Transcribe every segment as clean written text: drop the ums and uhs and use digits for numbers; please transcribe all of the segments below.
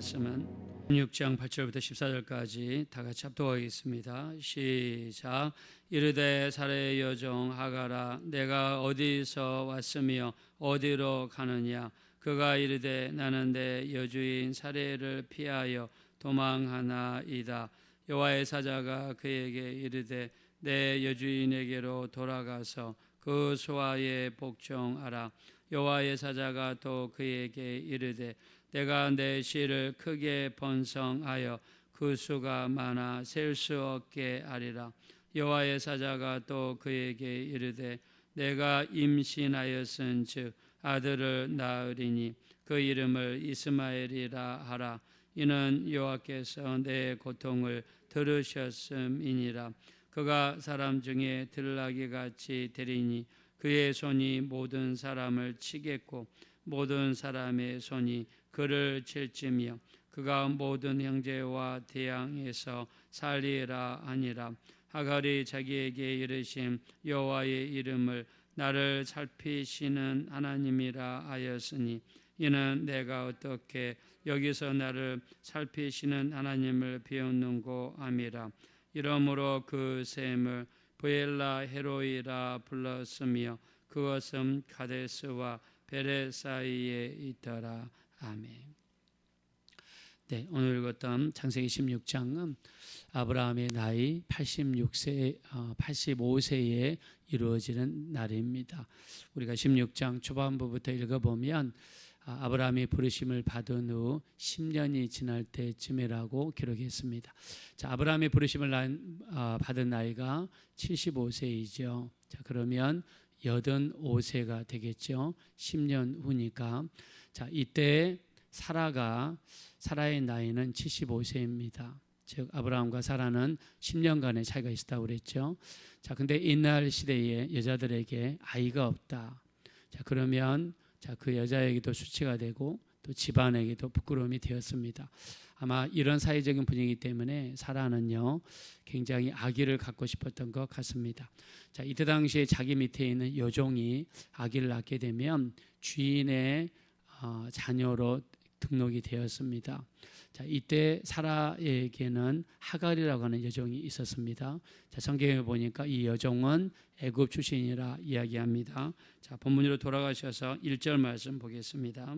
말씀은 6장 8절부터 14절까지 다 같이 합독하겠습니다. 시작. 이르되 사라의 여종 하가라, 내가 어디서 왔으며 어디로 가느냐? 그가 이르되 나는 내 여주인 사라를 피하여 도망하나이다. 여호와의 사자가 그에게 이르되 내 여주인에게로 돌아가서 그 소아에 복종하라. 여호와의 사자가 또 그에게 이르되 내가 내 씨를 크게 번성하여 그 수가 많아 셀 수 없게 하리라. 여호와의 사자가 또 그에게 이르되 내가 임신하였은즉 아들을 낳으리니 그 이름을 이스마엘이라 하라. 이는 여호와께서 내 고통을 들으셨음이니라. 그가 사람 중에 들나귀같이 되리니 그의 손이 모든 사람을 치겠고 모든 사람의 손이 그를 칠지며 그가 모든 형제와 대항해서 살리라 하니라. 하갈이 자기에게 이르심 여호와의 이름을 나를 살피시는 하나님이라 하였으니 이는 내가 어떻게 여기서 나를 살피시는 하나님을 비웃는고 함이라. 이러므로 그 셈을 브엘라 헤로이라 불렀으며 그것은 가데스와 베레 사이에 있더라. 아멘. 네, 오늘 읽었던 창세기 16장은 아브라함의 나이 85세에 이루어지는 날입니다. 우리가 16장 초반부부터 읽어보면 아브라함이 부르심을 받은 후 10년이 지날 때쯤이라고 기록했습니다. 자, 아브라함이 부르심을 받은 나이가 75세이죠. 자, 그러면 85세가 되겠죠. 10년 후니까. 자, 이때 사라의 나이는 75세입니다. 즉 아브라함과 사라는 10년간의 차이가 있었다고 그랬죠. 자, 근데 이날 시대에 여자들에게 아이가 없다. 자, 그러면 그 여자에게도 수치가 되고 또 집안에게도 부끄러움이 되었습니다. 아마 이런 사회적인 분위기 때문에 사라는요 굉장히 아기를 갖고 싶었던 것 같습니다. 자, 이때 당시에 자기 밑에 있는 여종이 아기를 낳게 되면 주인의 자녀로 등록이 되었습니다. 자, 이때 사라에게는 하갈이라고 하는 여종이 있었습니다. 자, 성경에 보니까 이 여종은 애굽 출신이라 이야기합니다. 자, 본문으로 돌아가셔서 1절 말씀 보겠습니다.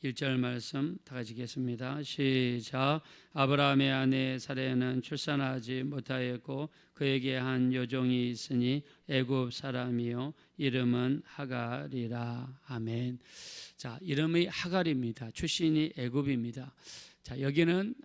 1절 말씀 다 같이 읽겠습니다. 시작. 아브라함의 아내 사레는 출산하지 못하였고 그에게 한 여종이 있으니 애굽 사람이요 이름은 하갈이라. 아멘. 자, 이름이 하갈입니다. 출신이 애굽입니다. 자, 여기는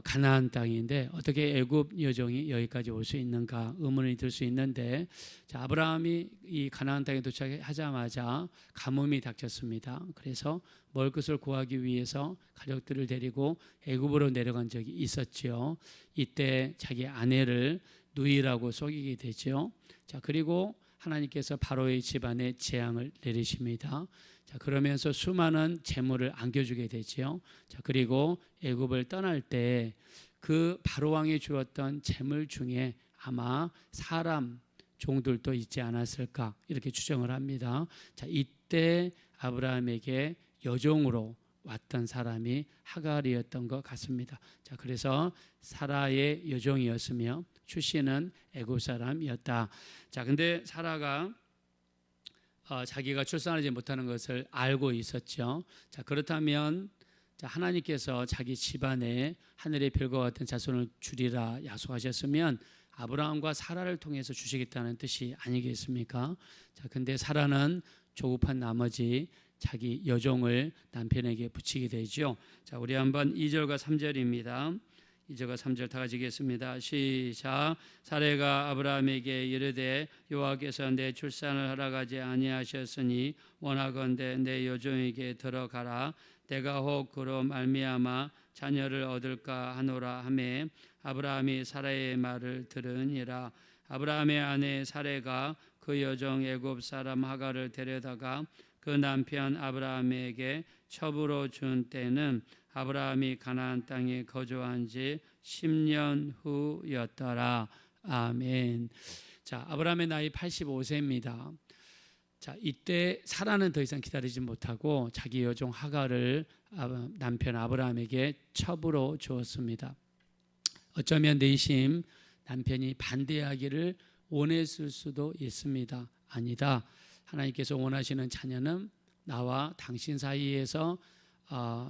가나안 땅인데 어떻게 애굽 여종이 여기까지 올 수 있는가 의문이 들 수 있는데, 자, 아브라함이 이 가나안 땅에 도착하자마자 가뭄이 닥쳤습니다. 그래서 먹을 것을 구하기 위해서 가족들을 데리고 애굽으로 내려간 적이 있었죠. 이때 자기 아내를 누이라고 속이게 되죠. 자, 그리고 하나님께서 바로의 집안에 재앙을 내리십니다. 자, 그러면서 수많은 재물을 안겨주게 되죠. 자, 그리고 애굽을 떠날 때 그 바로 왕이 주었던 재물 중에 아마 사람 종들도 있지 않았을까 이렇게 추정을 합니다. 자, 이때 아브라함에게 여종으로 왔던 사람이 하갈이었던 것 같습니다. 자, 그래서 사라의 여종이었으며 출신은 애굽 사람이었다. 자, 근데 사라가 자기가 출산하지 못하는 것을 알고 있었죠. 자, 그렇다면 하나님께서 자기 집안에 하늘의 별과 같은 자손을 주리라 약속하셨으면 아브라함과 사라를 통해서 주시겠다는 뜻이 아니겠습니까? 자, 근데 사라는 조급한 나머지 자기 여종을 남편에게 붙이게 되죠. 자, 우리 한번 2절과 3절입니다. 2절과 3절 다 같이 읽겠습니다. 시작. 사레가 아브라함에게 이르되 여호와께서 내 출산을 허락하지 아니하셨으니 원하건대 내 여종에게 들어가라. 내가 혹 그로 말미암아 자녀를 얻을까 하노라 하매 아브라함이 사라의 말을 들으니라. 아브라함의 아내 사레가 그 여종 애굽 사람 하갈을 데려다가 그 남편 아브라함에게 첩으로 준 때는 아브라함이 가나안 땅에 거주한 지 10년 후였더라. 아멘. 자, 아브라함의 나이 85세입니다. 자, 이때 사라는 더 이상 기다리지 못하고 자기 여종 하갈을 남편 아브라함에게 첩으로 주었습니다. 어쩌면 내심 남편이 반대하기를 원했을 수도 있습니다. 아니다. 하나님께서 원하시는 자녀는 나와 당신 사이에서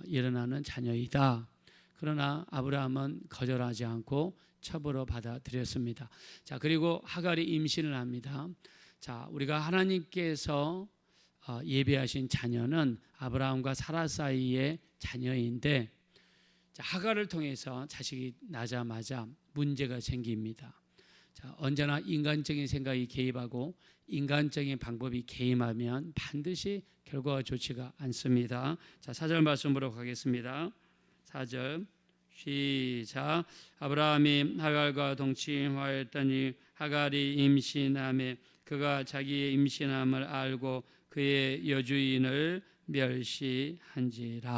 일어나는 자녀이다. 그러나 아브라함은 거절하지 않고 첩으로 받아들였습니다. 자, 그리고 하갈이 임신을 합니다. 자, 우리가 하나님께서 예비하신 자녀는 아브라함과 사라 사이의 자녀인데, 자, 하갈을 통해서 자식이 나자마자 문제가 생깁니다. 자, 언제나 인간적인 생각이 개입하고 인간적인 방법이 개입하면 반드시 결과가 좋지가 않습니다. 자, 4절 말씀으로 가겠습니다. 4절 시작. 아브라함이 하갈과 동침하였더니 하갈이 임신하매 그가 자기의 임신함을 알고 그의 여주인을 멸시한지라.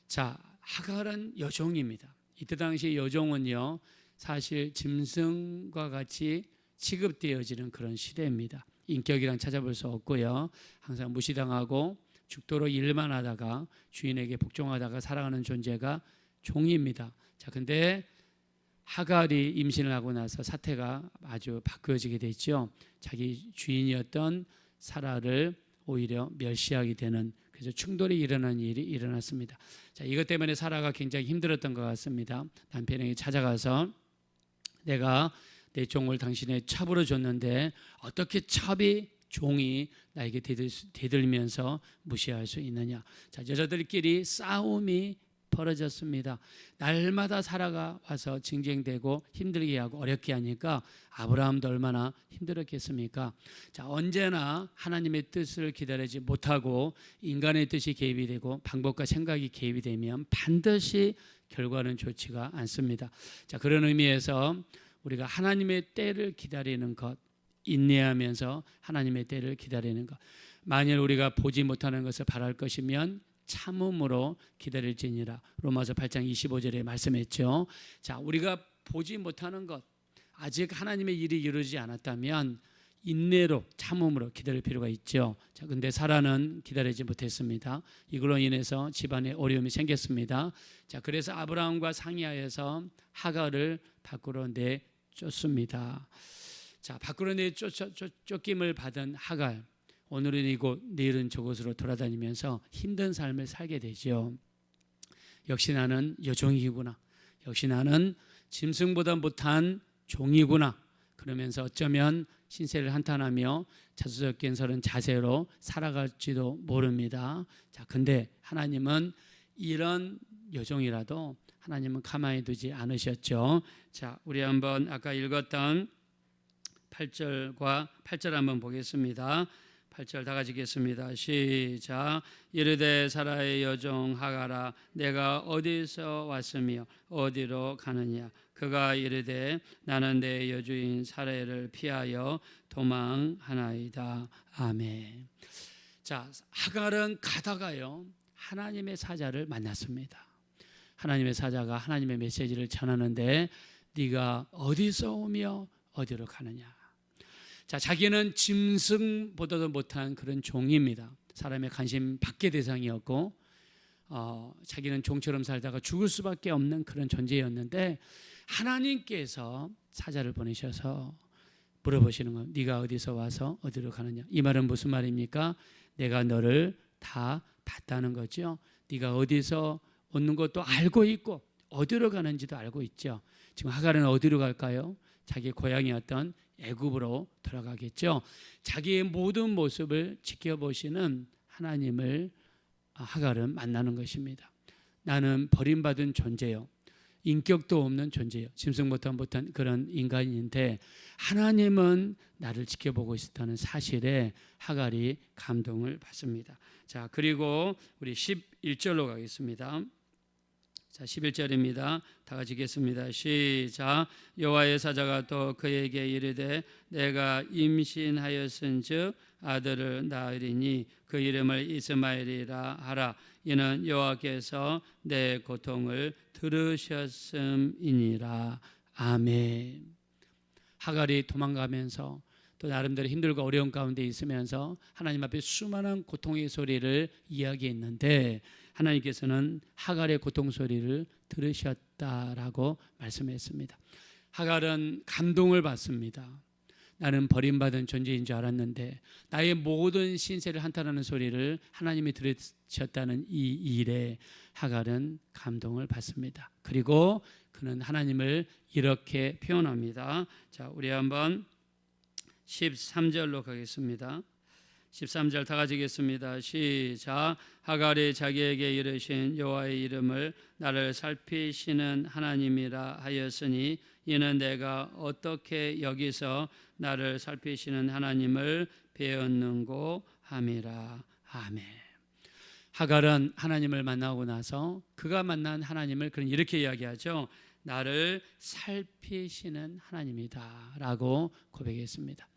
자, 하갈은 여종입니다. 이때 당시 여종은요, 사실 짐승과 같이 취급되어지는 그런 시대입니다. 인격이란 찾아볼 수 없고요. 항상 무시당하고 죽도록 일만 하다가 주인에게 복종하다가 살아가는 존재가 종입니다. 자, 근데 하갈이 임신을 하고 나서 사태가 아주 바뀌어지게 됐죠. 자기 주인이었던 사라를 오히려 멸시하게 되는, 그래서 충돌이 일어나는 일이 일어났습니다. 자, 이것 때문에 사라가 굉장히 힘들었던 것 같습니다. 남편에게 찾아가서 내가 내 종을 당신의 첩으로 줬는데 어떻게 첩이 종이 나에게 대들면서 무시할 수 있느냐. 자, 여자들끼리 싸움이 벌어졌습니다. 날마다 사라가 와서 징징대고 힘들게 하고 어렵게 하니까 아브라함도 얼마나 힘들었겠습니까? 자, 언제나 하나님의 뜻을 기다리지 못하고 인간의 뜻이 개입이 되고 방법과 생각이 개입이 되면 반드시 결과는 좋지가 않습니다. 자, 그런 의미에서 우리가 하나님의 때를 기다리는 것, 인내하면서 하나님의 때를 기다리는 것, 만일 우리가 보지 못하는 것을 바랄 것이면 참음으로 기다릴지니라. 로마서 8장 25절에 말씀했죠. 자, 우리가 보지 못하는 것, 아직 하나님의 일이 이루어지지 않았다면 인내로 참음으로 기다릴 필요가 있죠. 자, 근데 사라는 기다리지 못했습니다. 이걸로 인해서 집안에 어려움이 생겼습니다. 자, 그래서 아브라함과 상의하여서 하갈을 밖으로 내쫓습니다. 자, 밖으로 쫓김을 받은 하갈, 오늘은 이곳 내일은 저곳으로 돌아다니면서 힘든 삶을 살게 되죠. 역시 나는 여종이구나, 역시 나는 짐승보다 못한 종이구나, 그러면서 어쩌면 신세를 한탄하며 자수적인 서른 자세로 살아갈지도 모릅니다. 자, 근데 하나님은 이런 여종이라도 하나님은 가만히 두지 않으셨죠. 자, 우리 한번 아까 읽었던 8절 한번 보겠습니다. 8절 다 같이 읽겠습니다. 시작. 이르되 사라의 여종 하갈아, 내가 어디서 왔으며 어디로 가느냐. 그가 이르되 나는 내 여주인 사라를 피하여 도망하나이다. 아멘. 자, 하갈은 가다가요 하나님의 사자를 만났습니다. 하나님의 사자가 하나님의 메시지를 전하는데 네가 어디서 오며 어디로 가느냐. 자, 자기는 짐승보다도 못한 그런 종입니다. 사람의 관심 받게 대상이었고 자기는 종처럼 살다가 죽을 수밖에 없는 그런 존재였는데 하나님께서 사자를 보내셔서 물어보시는 거예요. 네가 어디서 와서 어디로 가느냐. 이 말은 무슨 말입니까? 내가 너를 다 봤다는 거죠. 네가 어디서 오는 것도 알고 있고 어디로 가는지도 알고 있죠. 지금 하갈은 어디로 갈까요? 자기 고향이었던 애굽으로 돌아가겠죠. 자기의 모든 모습을 지켜보시는 하나님을 하갈은 만나는 것입니다. 나는 버림받은 존재요, 인격도 없는 존재요, 짐승보다 못한 그런 인간인데 하나님은 나를 지켜보고 있다는 사실에 하갈이 감동을 받습니다. 자, 그리고 우리 11절로 가겠습니다. 자, 11절입니다. 다 같이 읽겠습니다. 시작. 여호와의 사자가 또 그에게 이르되 내가 임신하였은즉 아들을 낳으리니 그 이름을 이스마엘이라 하라. 이는 여호와께서 내 고통을 들으셨음이니라. 아멘. 하갈이 도망가면서 또 나름대로 힘들고 어려운 가운데 있으면서 하나님 앞에 수많은 고통의 소리를 이야기했는데 하나님께서는 하갈의 고통 소리를 들으셨다라고 말씀했습니다. 하갈은 감동을 받습니다. 나는 버림받은 존재인 줄 알았는데 나의 모든 신세를 한탄하는 소리를 하나님이 들으셨다는 이 일에 하갈은 감동을 받습니다. 그리고 그는 하나님을 이렇게 표현합니다. 자, 우리 한번 13절로 가겠습니다. 13절 다 같이 읽겠습니다. 시작. 하갈이 자기에게 이르신 여호와의 이름을 나를 살피시는 하나님이라 하였으니 이는 내가 어떻게 여기서 나를 살피시는 하나님을 배웠는고 함이라. 아멘. 하갈은 하나님을 만나고 나서 그가 만난 하나님을 그는 이렇게 이야기하죠. 나를 살피시는 하나님이다 라고 고백했습니다.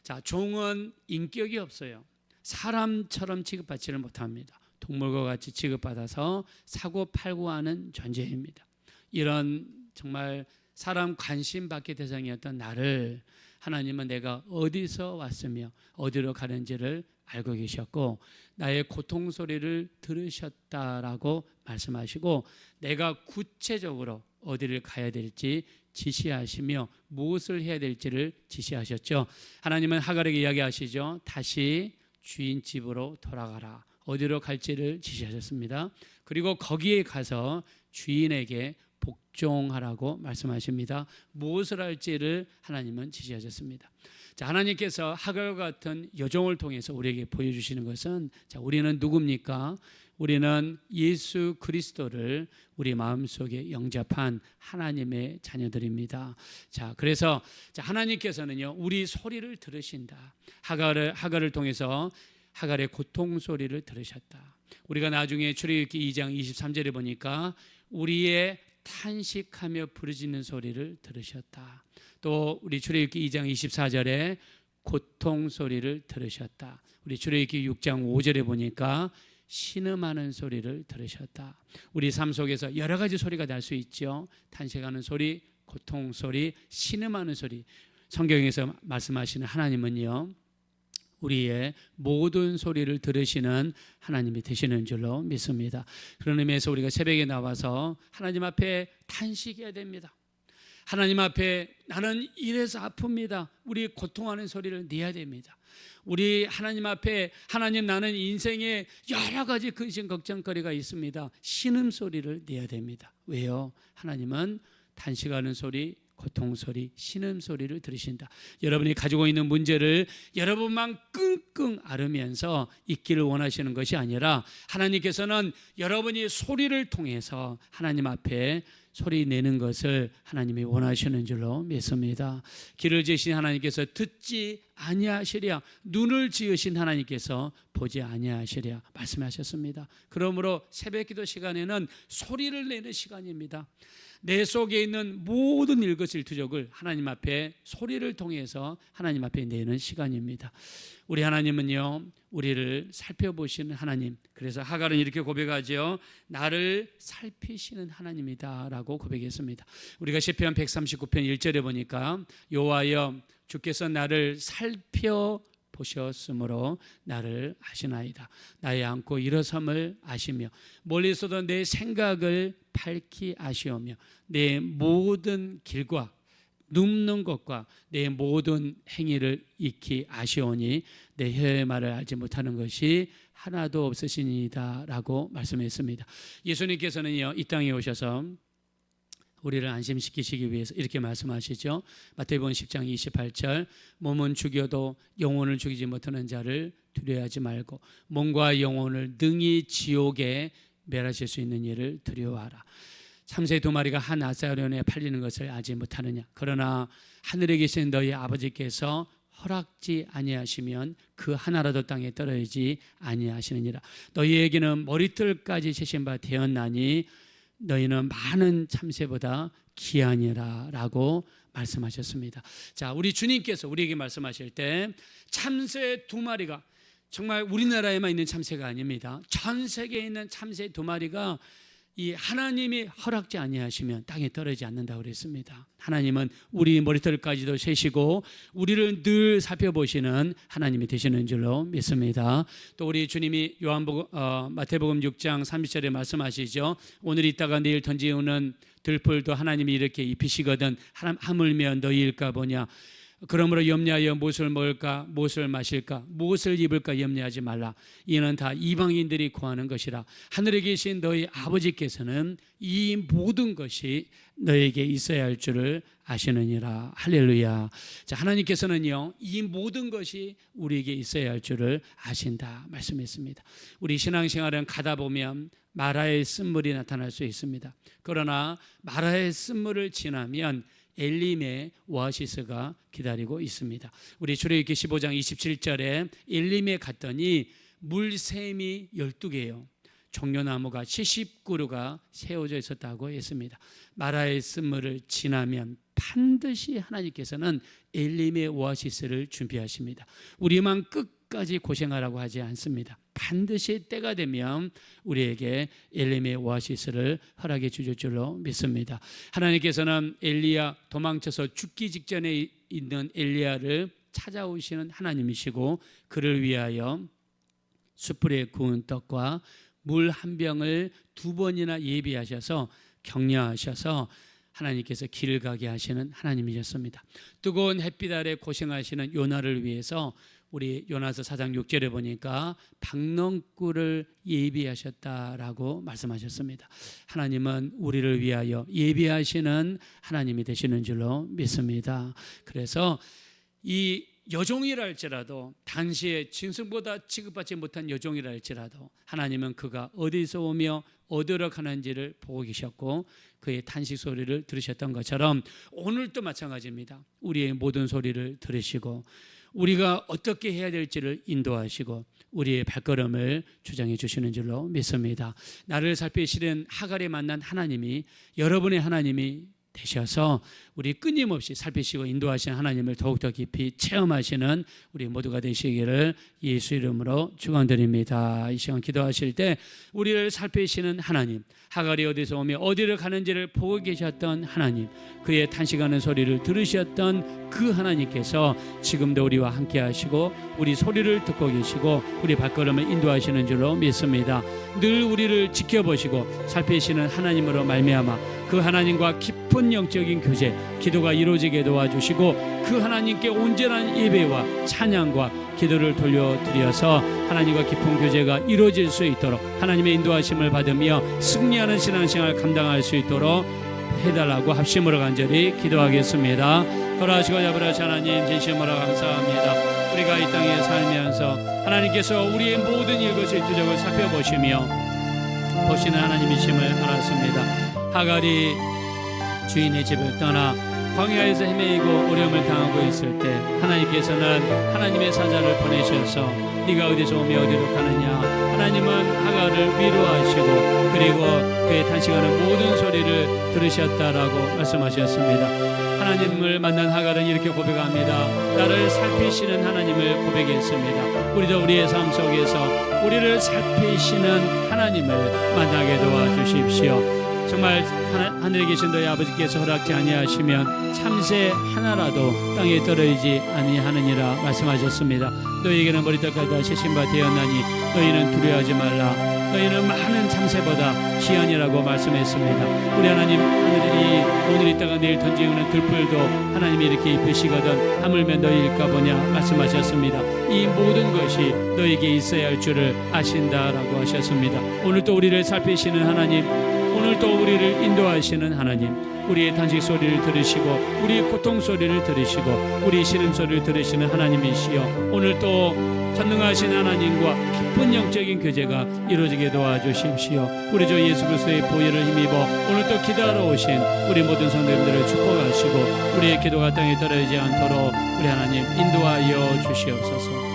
자, 종은 인격이 없어요. 사람처럼 취급받지를 못합니다. 동물과 같이 취급받아서 사고팔고하는 존재입니다. 이런 정말 사람 관심 받기 대상이었던 나를 하나님은 내가 어디서 왔으며 어디로 가는지를 알고 계셨고 나의 고통 소리를 들으셨다라고 말씀하시고 내가 구체적으로 어디를 가야 될지 지시하시며 무엇을 해야 될지를 지시하셨죠. 하나님은 하갈에게 이야기하시죠. 다시 주인 집으로 돌아가라. 어디로 갈지를 지시하셨습니다. 그리고 거기에 가서 주인에게 복종하라고 말씀하십니다. 무엇을 할지를 하나님은 지시하셨습니다. 자, 하나님께서 하갈과 같은 여종을 통해서 우리에게 보여주시는 것은 자, 우리는 누굽니까? 우리는 예수 그리스도를 우리 마음속에 영접한 하나님의 자녀들입니다. 자, 그래서 하나님께서는요, 우리 소리를 들으신다. 하갈을 통해서 하갈의 고통 소리를 들으셨다. 우리가 나중에 출애굽기 2장 23절에 보니까 우리의 탄식하며 부르짖는 소리를 들으셨다. 또 우리 출애굽기 2장 24절에 고통 소리를 들으셨다. 우리 출애굽기 6장 5절에 보니까 신음하는 소리를 들으셨다. 우리 삶 속에서 여러 가지 소리가 날 수 있죠. 탄식하는 소리, 고통 소리, 신음하는 소리. 성경에서 말씀하시는 하나님은요, 우리의 모든 소리를 들으시는 하나님이 되시는 줄로 믿습니다. 그런 의미에서 우리가 새벽에 나와서 하나님 앞에 탄식해야 됩니다. 하나님 앞에 나는 이래서 아픕니다. 우리 고통하는 소리를 내야 됩니다. 우리 하나님 앞에 하나님 나는 인생에 여러 가지 근심 걱정거리가 있습니다. 신음소리를 내야 됩니다. 왜요? 하나님은 탄식하는 소리, 고통소리, 신음소리를 들으신다. 여러분이 가지고 있는 문제를 여러분만 끙끙 앓으면서 있기를 원하시는 것이 아니라 하나님께서는 여러분이 소리를 통해서 하나님 앞에 소리 내는 것을 하나님이 원하시는 줄로 믿습니다. 길을 지으신 하나님께서 듣지 아니하시랴, 눈을 지으신 하나님께서 보지 아니하시랴 말씀하셨습니다. 그러므로 새벽기도 시간에는 소리를 내는 시간입니다. 내 속에 있는 모든 일거수일투족을 하나님 앞에 소리를 통해서 하나님 앞에 내는 시간입니다. 우리 하나님은요, 우리를 살펴보시는 하나님. 그래서 하갈은 이렇게 고백하죠. 나를 살피시는 하나님이다 라고 고백했습니다. 우리가 시편 139편 1절에 보니까 여호와여 주께서 나를 살펴보셨으므로 나를 아시나이다. 나의 앉고 일어섬을 아시며 멀리서도 내 생각을 밝히 아시오며 내 모든 길과 눕는 것과 내 모든 행위를 익히 아시오니 내 혀의 말을 알지 못하는 것이 하나도 없으시니이다 라고 말씀했습니다. 예수님께서는요, 이 땅에 오셔서 우리를 안심시키시기 위해서 이렇게 말씀하시죠. 마태복음 10장 28절 몸은 죽여도 영혼을 죽이지 못하는 자를 두려워하지 말고 몸과 영혼을 능히 지옥에 멸하실 수 있는 일을 두려워하라. 참새 두 마리가 한 아사련에 팔리는 것을 알지 못하느냐. 그러나 하늘에 계신 너희 아버지께서 허락지 아니하시면 그 하나라도 땅에 떨어지지 아니하시느니라. 너희에게는 머리털까지 세신 바 되었나니 너희는 많은 참새보다 귀하니라 라고 말씀하셨습니다. 자, 우리 주님께서 우리에게 말씀하실 때 참새 두 마리가 정말 우리나라에만 있는 참새가 아닙니다. 전 세계에 있는 참새 두 마리가 이 하나님이 허락지 아니하시면 땅에 떨어지지 않는다고 그랬습니다. 하나님은 우리 머리털까지도 세시고 우리를 늘 살펴보시는 하나님이 되시는 줄로 믿습니다. 또 우리 주님이 마태복음 6장 30절에 말씀하시죠. 오늘 있다가 내일 던지우는 들풀도 하나님이 이렇게 입히시거든 하물며 너희일까 보냐. 그러므로 염려하여 무엇을 먹을까, 무엇을 마실까, 무엇을 입을까 염려하지 말라. 이는 다 이방인들이 구하는 것이라. 하늘에 계신 너희 아버지께서는 이 모든 것이 너에게 있어야 할 줄을 아시느니라. 할렐루야. 자, 하나님께서는요, 이 모든 것이 우리에게 있어야 할 줄을 아신다 말씀했습니다. 우리 신앙생활은 가다 보면 마라의 쓴물이 나타날 수 있습니다. 그러나 마라의 쓴물을 지나면 엘림의 오아시스가 기다리고 있습니다. 우리 출애굽기 15장 27절에 엘림에 갔더니 물샘이 12개요. 종려나무가 70그루가 세워져 있었다고 했습니다. 마라의 쓴물을 지나면 반드시 하나님께서는 엘림의 오아시스를 준비하십니다. 우리만 끝까지 고생하라고 하지 않습니다. 반드시 때가 되면 우리에게 엘림의 오아시스를 허락해 주실 줄로 믿습니다. 하나님께서는 엘리야 도망쳐서 죽기 직전에 있는 엘리야를 찾아오시는 하나님이시고 그를 위하여 숯불에 구운 떡과 물 한 병을 2번이나 예비하셔서 격려하셔서 하나님께서 길을 가게 하시는 하나님이셨습니다. 뜨거운 햇빛 아래 고생하시는 요나를 위해서 우리 요나서 4장 6절에 보니까 박넝쿨을 예비하셨다라고 말씀하셨습니다. 하나님은 우리를 위하여 예비하시는 하나님이 되시는 줄로 믿습니다. 그래서 이 여종이라 할지라도 당시에 짐승보다 취급받지 못한 여종이라 할지라도 하나님은 그가 어디서 오며 어디로 가는지를 보고 계셨고 그의 탄식 소리를 들으셨던 것처럼 오늘도 마찬가지입니다. 우리의 모든 소리를 들으시고 우리가 어떻게 해야 될지를 인도하시고 우리의 발걸음을 주장해 주시는 줄로 믿습니다. 나를 살피시는 하갈에 만난 하나님이 여러분의 하나님이 되셔서 우리 끊임없이 살피시고 인도하시는 하나님을 더욱더 깊이 체험하시는 우리 모두가 되시기를 예수 이름으로 축원드립니다. 이 시간 기도하실 때 우리를 살피시는 하나님, 하갈이 어디서 오며 어디를 가는지를 보고 계셨던 하나님, 그의 탄식하는 소리를 들으셨던 그 하나님께서 지금도 우리와 함께 하시고 우리 소리를 듣고 계시고 우리 발걸음을 인도하시는 줄로 믿습니다. 늘 우리를 지켜보시고 살피시는 하나님으로 말미암아 그 하나님과 깊은 영적인 교제, 기도가 이루어지게 도와주시고 그 하나님께 온전한 예배와 찬양과 기도를 돌려드려서 하나님과 깊은 교제가 이루어질 수 있도록 하나님의 인도하심을 받으며 승리하는 신앙생활 감당할 수 있도록 해달라고 합심으로 간절히 기도하겠습니다. 걸어하시고 잡으라시 하나님 진심으로 감사합니다. 우리가 이 땅에 살면서 하나님께서 우리의 모든 일것을 두적을 살펴보시며 보시는 하나님이심을 알았습니다. 하갈이 주인의 집을 떠나 광야에서 헤매이고 어려움을 당하고 있을 때 하나님께서는 하나님의 사자를 보내셔서 네가 어디서 오며 어디로 가느냐. 하나님은 하갈을 위로하시고 그리고 그의 탄식하는 모든 소리를 들으셨다라고 말씀하셨습니다. 하나님을 만난 하갈은 이렇게 고백합니다. 나를 살피시는 하나님을 고백했습니다. 우리도 우리의 삶 속에서 우리를 살피시는 하나님을 만나게 도와주십시오. 정말 하늘에 계신 너희 아버지께서 허락지 아니하시면 참새 하나라도 땅에 떨어지지 아니하느니라 말씀하셨습니다. 너희에게는 머리털까지 다 세신 바 되었나니 너희는 두려워하지 말라. 너희는 많은 참새보다 귀하니라고 말씀했습니다. 우리 하나님, 하늘이 오늘 있다가 내일 던지우는 들풀도 하나님이 이렇게 입으시거든 하물며 너희일까 보냐 말씀하셨습니다. 이 모든 것이 너에게 있어야 할 줄을 아신다라고 하셨습니다. 오늘 또 우리를 살피시는 하나님, 오늘 또 우리를 인도하시는 하나님, 우리의 탄식 소리를 들으시고 우리의 고통 소리를 들으시고 우리의 신음 소리를 들으시는 하나님이시여, 오늘 또 전능하신 하나님과 깊은 영적인 교제가 이루어지게 도와주십시오. 우리 주 예수 그리스도의 보혈을 힘입어 오늘 또 기도하러 오신 우리 모든 성도님들을 축복하시고 우리의 기도가 땅에 떨어지지 않도록 우리 하나님 인도하여 주시옵소서.